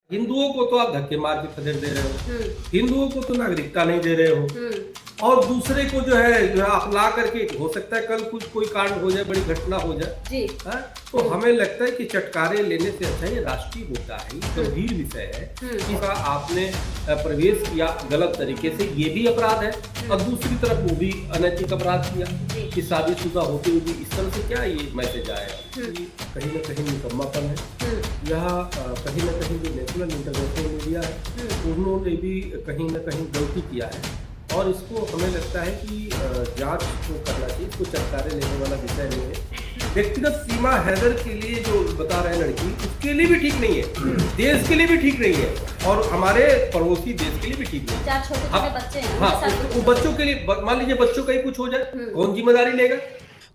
हिंदुओं को तो आप धक्के मार के खदेड़ दे रहे हो, हिंदुओं को तो नागरिकता नहीं दे रहे हो, और दूसरे को जो है अपना करके हो सकता है कल कुछ कोई कांड हो जाए, बड़ी घटना हो जाए जी। तो हमें लगता है कि चटकारे लेने से अच्छा ये राष्ट्रीय मुद्दा है, गंभीर विषय है। इसका आपने प्रवेश किया गलत तरीके से, ये भी अपराध है, और दूसरी तरफ वो भी अनैतिक अपराध किया कि शादीशुदा होते हुए भी इस तरह से क्या ये मैसेज आएगा कि कहीं ना कहीं निकम्मापन है। यह कहीं ना कहीं जो नेशनल इंटरनेशनल मीडिया है उन्होंने भी कहीं ना कहीं गलती किया है, और इसको हमें लगता है कि जांच को करना चाहिए। इसको चटकारे लेने वाला विषय नहीं है। व्यक्तिगत सीमा हैदर के लिए जो बता रहे हैं लड़की, उसके लिए भी ठीक नहीं है, देश के लिए भी ठीक नहीं है, और हमारे पड़ोसी देश के लिए भी ठीक नहीं है। छोटे बच्चे हैं, हाँ, वो बच्चों के लिए, मान लीजिए बच्चों का ही कुछ हो जाए, कौन जिम्मेदारी लेगा?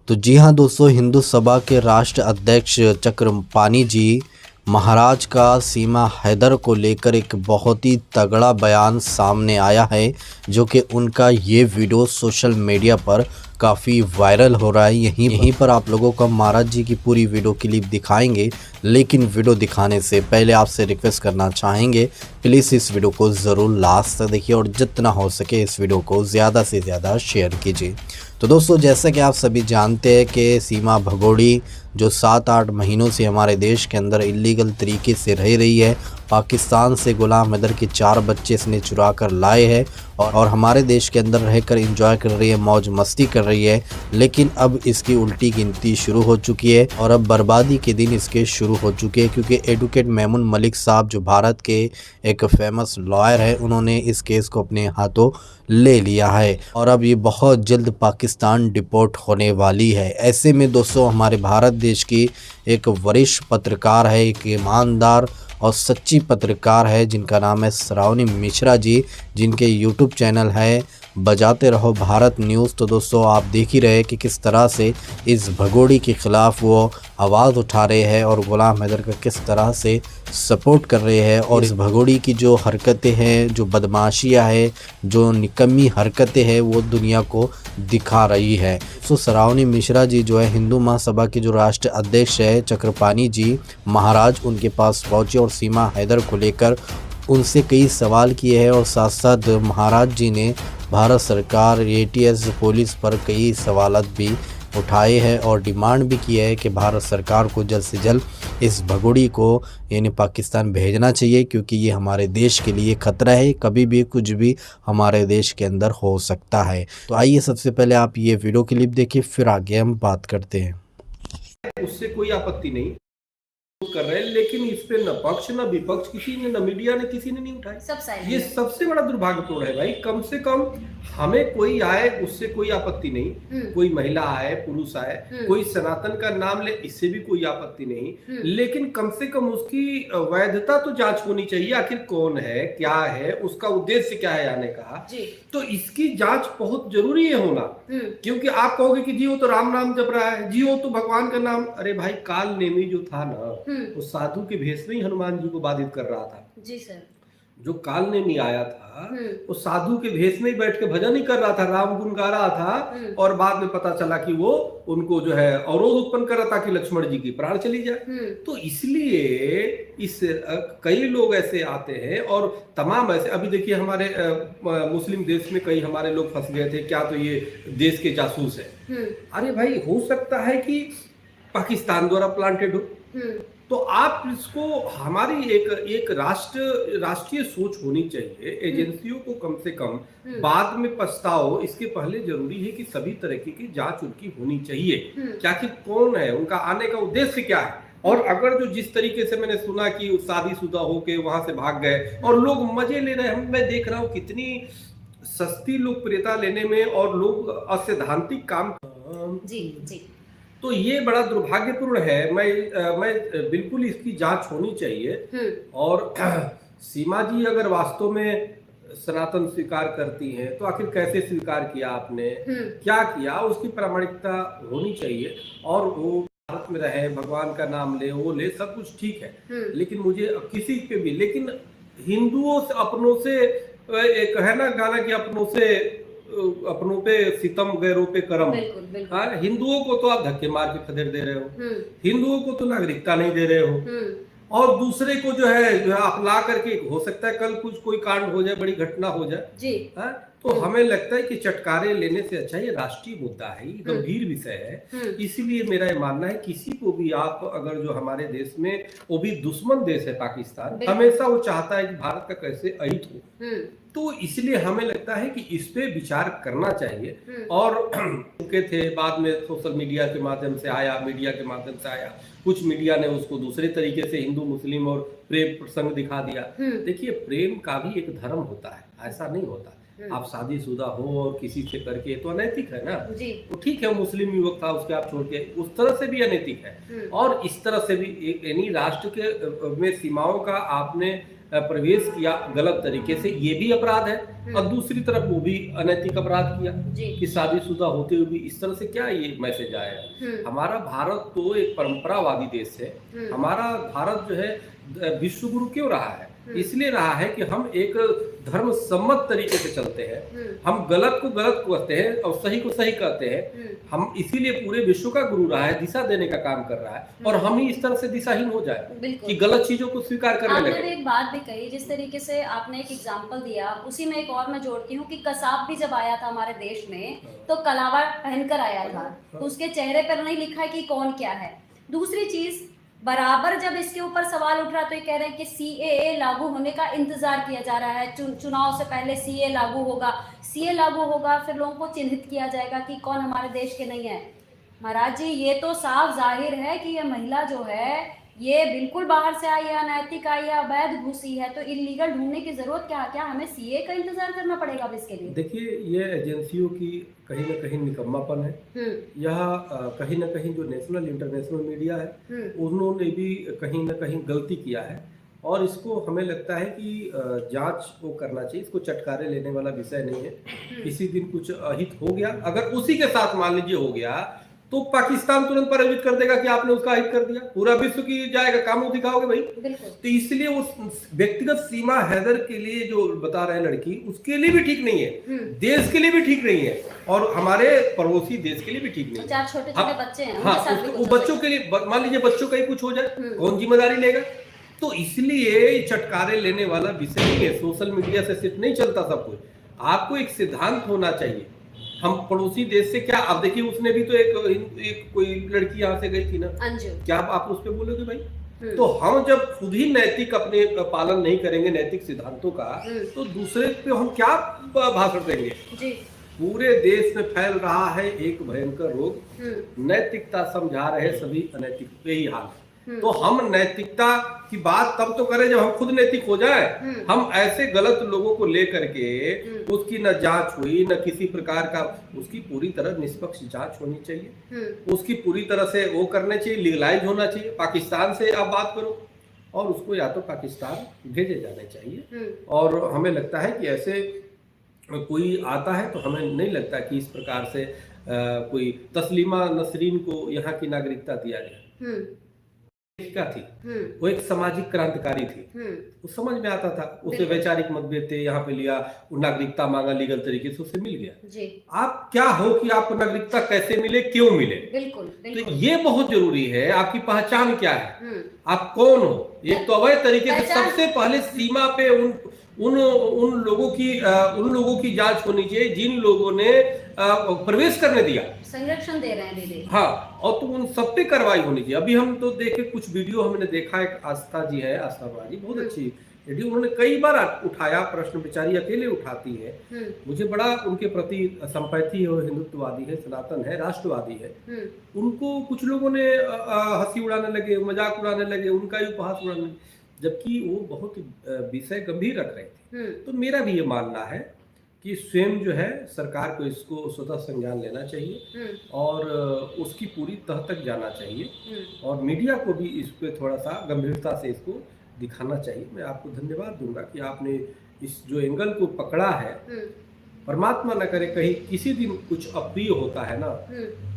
तो जी हाँ दोस्तों, हिंदू सभा के राष्ट्र अध्यक्ष चक्रपाणी जी महाराज का सीमा हैदर को लेकर एक बहुत ही तगड़ा बयान सामने आया है, जो कि उनका ये वीडियो सोशल मीडिया पर काफ़ी वायरल हो रहा है। यहीं पर आप लोगों को महाराज जी की पूरी वीडियो क्लिप दिखाएंगे, लेकिन वीडियो दिखाने से पहले आपसे रिक्वेस्ट करना चाहेंगे, प्लीज़ इस वीडियो को ज़रूर लास्ट तक देखिए और जितना हो सके इस वीडियो को ज़्यादा से ज़्यादा शेयर कीजिए। तो दोस्तों, जैसा कि आप सभी जानते हैं कि सीमा भगोड़ी जो 7-8 महीनों से हमारे देश के अंदर इलीगल तरीके से रह रही है, पाकिस्तान से गुलाम हैदर के 4 बच्चे इसने चुरा कर लाए हैं और हमारे देश के अंदर रहकर एंजॉय कर रही है, मौज मस्ती कर रही है। लेकिन अब इसकी उल्टी गिनती शुरू हो चुकी है और अब बर्बादी के दिन इसके शुरू हो चुके हैं, क्योंकि एडवोकेट मेमून मलिक साहब जो भारत के एक फेमस लॉयर है, उन्होंने इस केस को अपने हाथों ले लिया है और अब ये बहुत जल्द पाकिस्तान डिपोर्ट होने वाली है। ऐसे में दोस्तों, हमारे भारत देश की एक वरिष्ठ पत्रकार है, एक ईमानदार और सच्ची पत्रकार है, जिनका नाम है श्रावणी मिश्रा जी, जिनके यूट्यूब चैनल है बजाते रहो भारत न्यूज़। तो दोस्तों, आप देख ही रहे कि किस तरह से इस भगोड़ी के ख़िलाफ़ वो आवाज़ उठा रहे हैं और गुलाम हैदर का किस तरह से सपोर्ट कर रहे हैं, और इस भगोड़ी की जो हरकतें हैं, जो बदमाशियाँ हैं, जो निकम्मी हरकतें हैं, वो दुनिया को दिखा रही है। तो श्रावणी मिश्रा जी जो है हिंदू महासभा के जो राष्ट्र अध्यक्ष है चक्रपाणी जी महाराज, उनके पास पहुँचे और सीमा हैदर को लेकर उनसे कई सवाल किए हैं, और साथ साथ महाराज जी ने भारत सरकार, एटीएस, पुलिस पर कई सवालात भी उठाए हैं और डिमांड भी किया है कि भारत सरकार को जल्द से जल्द इस भगोड़ी को यानी पाकिस्तान भेजना चाहिए, क्योंकि ये हमारे देश के लिए खतरा है, कभी भी कुछ भी हमारे देश के अंदर हो सकता है। तो आइए सबसे पहले आप ये वीडियो क्लिप देखिए, फिर आगे हम बात करते हैं। उससे कोई आपत्ति नहीं कर रहे हैं, लेकिन इस पे न पक्ष न विपक्ष किसी ने, न मीडिया ने, किसी ने नहीं उठाई। ये सबसे बड़ा दुर्भाग्यपूर्ण है भाई। कम से कम हमें कोई आए उससे कोई आपत्ति नहीं, कोई महिला आए, पुरुष आए, कोई सनातन का नाम ले, इससे भी कोई आपत्ति नहीं, लेकिन कम से कम उसकी वैधता तो जांच होनी चाहिए। आखिर कौन है, क्या है, उसका उद्देश्य क्या है आने का, तो इसकी जांच बहुत जरूरी है होना। क्योंकि आप कहोगे कि जी वो तो राम नाम जप रहा है, जी वो तो भगवान का नाम, अरे भाई काल नेमी जो था ना, वो साधु के भेष में ही हनुमान जी को बाधित कर रहा था। जी सर। जो काल नेमी आया था वो साधु के भेष में ही बैठ के भजन ही कर रहा था, राम गुण गा रहा था, और बाद में पता चला कि वो उनको जो है अवरोध उत्पन्न कर रहा था कि लक्ष्मण जी की प्राण चली जाए। तो इसलिए इस कई लोग ऐसे आते हैं, और तमाम ऐसे, अभी देखिए हमारे मुस्लिम देश में कई हमारे लोग फंस गए थे, क्या तो ये देश के जासूस है। अरे भाई, हो सकता है कि पाकिस्तान द्वारा प्लांटेड हो, तो आप इसको, हमारी एक राष्ट्रीय सोच होनी चाहिए। एजेंसियों को कम से कम बाद में पछताओ, इसके पहले जरूरी है कि सभी तरह की जांच उनकी होनी चाहिए, क्या कि कौन है, उनका आने का उद्देश्य क्या है। और अगर जो जिस तरीके से मैंने सुना कि शादीशुदा होके वहां से भाग गए और लोग मजे ले रहे हैं, मैं देख रहा हूँ कितनी सस्ती लोकप्रियता लेने में और लोग असैद्धांतिक काम। जी। तो ये बड़ा दुर्भाग्यपूर्ण है। मैं बिल्कुल इसकी जांच होनी चाहिए। और सीमा जी अगर वास्तव में सनातन स्वीकार करती हैं, तो आखिर कैसे स्वीकार किया आपने, क्या किया, उसकी प्रामाणिकता होनी चाहिए। और वो भारत में रहे, भगवान का नाम ले, वो ले, सब कुछ ठीक है, लेकिन मुझे किसी पे भी, लेकिन हिंदुओं से, अपनों से, एक है ना गाना कि अपनों पे सितम, गैरों पे करम। हाँ, हिंदुओं को तो आप धक्के मार के खदेड़ दे रहे हो, हिंदुओं को तो नागरिकता नहीं दे रहे हो, और दूसरे को जो है अपना करके, हो सकता है कल कुछ कोई कांड हो जाए, बड़ी घटना हो जाए जी। है? तो हमें लगता है कि चटकारे लेने से अच्छा ये राष्ट्रीय मुद्दा है, ये गंभीर विषय है। इसीलिए मेरा ये मानना है किसी को भी आप अगर जो हमारे देश में, वो भी दुश्मन देश है पाकिस्तान, हमेशा वो चाहता है कि भारत का कैसे अहित हो, तो इसलिए हमें लगता है कि इस पे विचार करना चाहिए। और चुके थे, बाद में सोशल मीडिया के माध्यम से आया, मीडिया के माध्यम से आया, कुछ मीडिया ने उसको दूसरे तरीके से हिंदू मुस्लिम और प्रेम प्रसंग दिखा दिया। देखिए, प्रेम का भी एक धर्म होता है, ऐसा नहीं होता आप शादीशुदा हो और किसी से करके, तो अनैतिक है ना। तो ठीक है, मुस्लिम युवक था, उसके आप छोड़ के, उस तरह से भी अनैतिक है। और इस तरह से भी यानी राष्ट्र के में सीमाओं का आपने प्रवेश किया गलत तरीके से, ये भी अपराध है। और दूसरी तरफ वो भी अनैतिक अपराध किया कि शादीशुदा होते हुए भी इस तरह से क्या ये मैसेज आया। हमारा भारत तो एक परंपरावादी देश है। हमारा भारत जो है विश्व गुरु क्यों रहा है? इसलिए रहा है कि हम एक धर्म सम्मत तरीके से चलते हैं। हम गलत को गलत कहते हैं और सही को सही कहते हैं। हम इसीलिए पूरे विश्व का गुरु रहा है, दिशा देने का काम कर रहा है। और हम ही इस तरह से दिशाहीन हो जाए कि गलत चीजों को स्वीकार करने लगे। आपने एक बात भी कही, जिस तरीके से आपने एक एग्जाम्पल दिया, उसी में एक और मैं जोड़ती हूँ कि कसाब भी जब आया था हमारे देश में तो कलावा पहनकर आया था, तो उसके चेहरे पर नहीं लिखा है कि कौन क्या है। दूसरी चीज, बराबर जब इसके ऊपर सवाल उठ रहा तो ये कह रहे हैं कि सीएए लागू होने का इंतजार किया जा रहा है, चुनाव से पहले सीए लागू होगा, सीए लागू होगा, फिर लोगों को चिन्हित किया जाएगा कि कौन हमारे देश के नहीं है। महाराज जी, ये तो साफ जाहिर है कि ये महिला जो है ये बिल्कुल बाहर से आई है, अनैतिक आई है, अवैध घुसी है, तो इलीगल ढूंढने की जरूरत क्या हमें सीए का इंतजार करना पड़ेगा अब इसके लिए? देखिए, ये एजेंसियों की कहीं ना कहीं निकम्मापन है। यह कहीं ना कहीं जो नेशनल इंटरनेशनल मीडिया है उन्होंने भी कहीं ना कहीं गलती किया है। और इसको हमें लगता है कि जांच को करना चाहिए। इसको चटकारे लेने वाला विषय नहीं है। किसी दिन कुछ अहित हो गया, अगर उसी के साथ मान लीजिए हो गया, तो पाकिस्तान तुरंत प्रायोजित कर देगा कि आपने उसका हित कर दिया, पूरा विश्व की जाएगा, काम दिखाओगे भाई। तो इसलिए उस व्यक्तिगत सीमा हैदर के लिए जो बता रहे हैं लड़की, उसके लिए भी ठीक नहीं है, देश के लिए भी ठीक नहीं है, और हमारे पड़ोसी देश के लिए भी ठीक नहीं है। चार छोटे छोटे बच्चे हैं, हाँ, वो बच्चों के लिए, मान लीजिए बच्चों का ही कुछ हो जाए, कौन जिम्मेदारी लेगा? तो इसलिए चटकारे लेने वाला विषय नहीं है। सोशल मीडिया से सिर्फ नहीं चलता सब कुछ। आपको एक सिद्धांत होना चाहिए। हम पड़ोसी देश से क्या, अब देखिए उसने भी तो एक कोई लड़की यहाँ से गई थी ना, क्या आप उस पर बोलोगे भाई? तो हम जब खुद ही नैतिक अपने पालन नहीं करेंगे नैतिक सिद्धांतों का, तो दूसरे पे हम क्या भाषण देंगे? पूरे देश में फैल रहा है एक भयंकर रोग, नैतिकता समझा रहे सभी अनैतिक, यही हाल है। तो हम नैतिकता की बात तब तो करें जब हम खुद नैतिक हो जाए। हम ऐसे गलत लोगों को लेकर के, उसकी न जांच हुई, न किसी प्रकार का, उसकी पूरी तरह निष्पक्ष जांच होनी चाहिए, उसकी पूरी तरह से वो करने चाहिए, लीगलाइज होना चाहिए। पाकिस्तान से आप बात करो और उसको या तो पाकिस्तान भेजे जाने चाहिए। और हमें लगता है कि ऐसे कोई आता है तो हमें नहीं लगता कि इस प्रकार से कोई तस्लीमा नसरीन को यहाँ की नागरिकता दिया गया। क्या थी वो? एक सामाजिक क्रांतिकारी थी। वो समझ में आता था, उसे वैचारिक मतभेद थे, यहाँ पे लिया, वो नागरिकता मांगा, लीगल तरीके से उसे मिल गया। आप क्या हो कि आपको नागरिकता कैसे मिले, क्यों मिले? बिल्कुल। तो ये बहुत जरूरी है। आपकी पहचान क्या है, आप कौन हो? एक तो अवैध तरीके से सबसे पहले सीमा पे उन लोगों की जांच होनी चाहिए जिन लोगों ने प्रवेश करने दिया, संरक्षण दे रहे हैं दीदी। हाँ, और तो उन सब पे कार्रवाई होनी चाहिए। अभी हम तो देखे कुछ वीडियो हमने देखा, एक आस्था जी है, आस्था जी बहुत अच्छी वीडियो, उन्होंने कई बार उठाया प्रश्न, बेचारी अकेले उठाती है। मुझे बड़ा उनके प्रति संपैथी है, हिंदुत्ववादी है, सनातन है, राष्ट्रवादी है। उनको कुछ लोगों ने हंसी उड़ाने लगे, मजाक उड़ाने लगे, उनका ही उपहास उड़ाने लगे, जबकि वो बहुत विषय गंभीर रख रहे थे। तो मेरा भी ये मानना है कि स्वयं जो है सरकार को इसको स्वतः संज्ञान लेना चाहिए और उसकी पूरी तह तक जाना चाहिए, और मीडिया को भी इस पे थोड़ा सा गंभीरता से इसको दिखाना चाहिए। मैं आपको धन्यवाद दूंगा कि आपने इस जो एंगल को पकड़ा है। परमात्मा न करे कहीं किसी दिन कुछ अप्रिय होता है ना,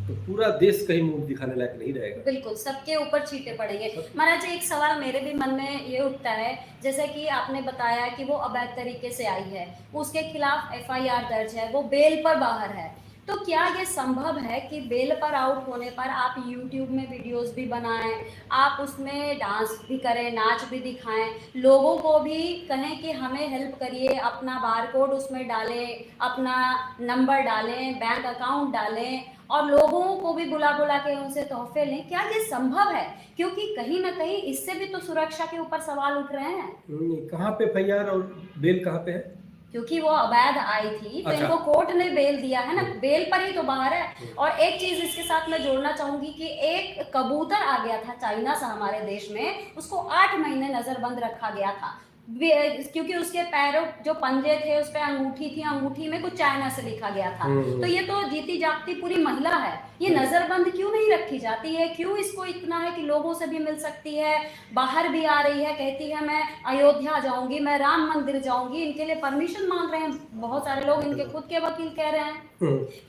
तो पूरा देश कहीं मुंह दिखाने लायक नहीं रहेगा। बिल्कुल, सबके ऊपर छींटे पड़ेंगे। महाराज जी, एक सवाल मेरे भी मन में ये उठता है, जैसे कि आपने बताया कि वो अवैध तरीके से आई है, उसके खिलाफ एफआईआर दर्ज है, वो बेल पर बाहर है, तो क्या ये संभव है कि बेल पर आउट होने पर आप यूट्यूब में वीडियोस भी बनाएं, आप उसमें डांस भी करें, नाच भी दिखाएं, लोगों को भी कहें कि हमें हेल्प करिए, अपना बारकोड उसमें डालें, अपना नंबर डालें, बैंक अकाउंट डालें और लोगों को भी बुला बुला के उनसे तोहफे लें? क्या ये संभव है? क्योंकि कहीं ना कहीं इससे भी तो सुरक्षा के ऊपर सवाल उठ रहे हैं। कहाँ पे एफआईआर और बेल कहाँ पे है? क्योंकि वो अवैध आई थी तो अच्छा। इनको कोर्ट ने बेल दिया है ना, बेल पर ही तो बाहर है। और एक चीज इसके साथ मैं जोड़ना चाहूंगी कि एक कबूतर आ गया था चाइना से हमारे देश में, उसको 8 महीने नजरबंद रखा गया था क्योंकि उसके पैरों जो पंजे थे उस पे अंगूठी थी, अंगूठी में कुछ चाइना से लिखा गया था। तो ये तो जीती जागती पूरी महिला है, ये नजरबंद क्यों नहीं रखी जाती है? क्यों इसको इतना है कि लोगों से भी मिल सकती है, बाहर भी आ रही है, कहती है मैं अयोध्या जाऊंगी, मैं राम मंदिर जाऊंगी, इनके लिए परमिशन मांग रहे हैं बहुत सारे लोग, इनके खुद के वकील कह रहे हैं।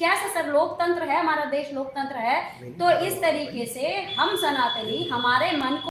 कैसे सर, लोकतंत्र है हमारा देश, लोकतंत्र है। तो इस तरीके से हम सनातनी हमारे मन को